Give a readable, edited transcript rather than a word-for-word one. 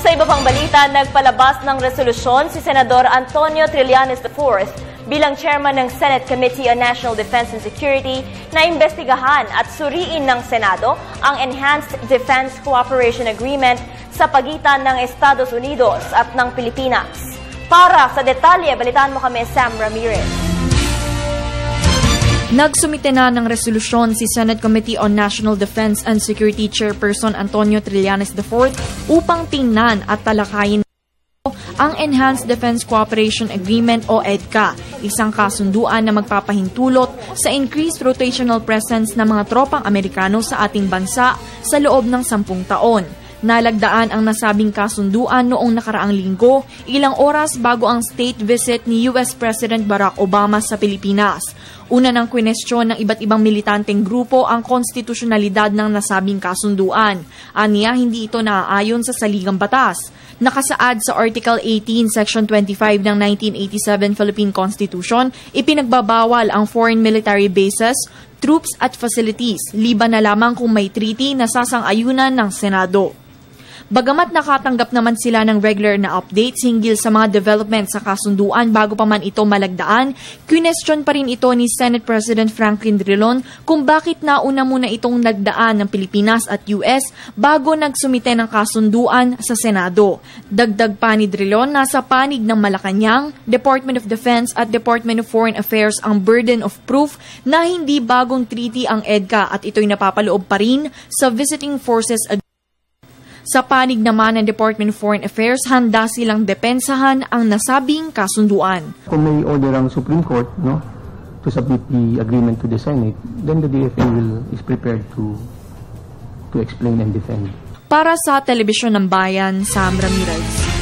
Sa iba pang balita, nagpalabas ng resolusyon si Senador Antonio Trillanes IV bilang chairman ng Senate Committee on National Defense and Security na imbestigahan at suriin ng Senado ang Enhanced Defense Cooperation Agreement sa pagitan ng Estados Unidos at ng Pilipinas. Para sa detalye, balitaan mo kami, Sam Ramirez. Nagsumite na ng resolusyon si Senate Committee on National Defense and Security Chairperson Antonio Trillanes IV upang tingnan at talakayin ang Enhanced Defense Cooperation Agreement o EDCA, isang kasunduan na magpapahintulot sa increased rotational presence ng mga tropang Amerikano sa ating bansa sa loob ng 10 taon. Nalagdaan ang nasabing kasunduan noong nakaraang linggo, ilang oras bago ang state visit ni US President Barack Obama sa Pilipinas. Una nang kwinestyon ng iba't ibang militanteng grupo ang konstitusyonalidad ng nasabing kasunduan. Aniya, hindi ito naaayon sa saligang batas. Nakasaad sa Article 18, Section 25 ng 1987 Philippine Constitution, ipinagbabawal ang foreign military bases, troops at facilities, liban na lamang kung may treaty na sasang-ayunan ng Senado. Bagamat nakatanggap naman sila ng regular na updates hinggil sa mga development sa kasunduan bago pa man ito malagdaan, kwinestyon pa rin ito ni Senate President Franklin Drilon kung bakit nauna muna itong nagdaan ng Pilipinas at US bago nagsumite ng kasunduan sa Senado. Dagdag pa ni Drilon, nasa panig ng Malacanang, Department of Defense at Department of Foreign Affairs ang burden of proof na hindi bagong treaty ang EDCA at ito'y napapaloob pa rin sa Visiting Forces Agreement. Sa panig naman ng Department of Foreign Affairs, handa silang depensahan ang nasabing kasunduan. Kung may order ang Supreme Court to submit the agreement to the Senate, then the DFA is prepared to explain and defend. Para sa Telebisyon ng Bayan, Sam Ramirez.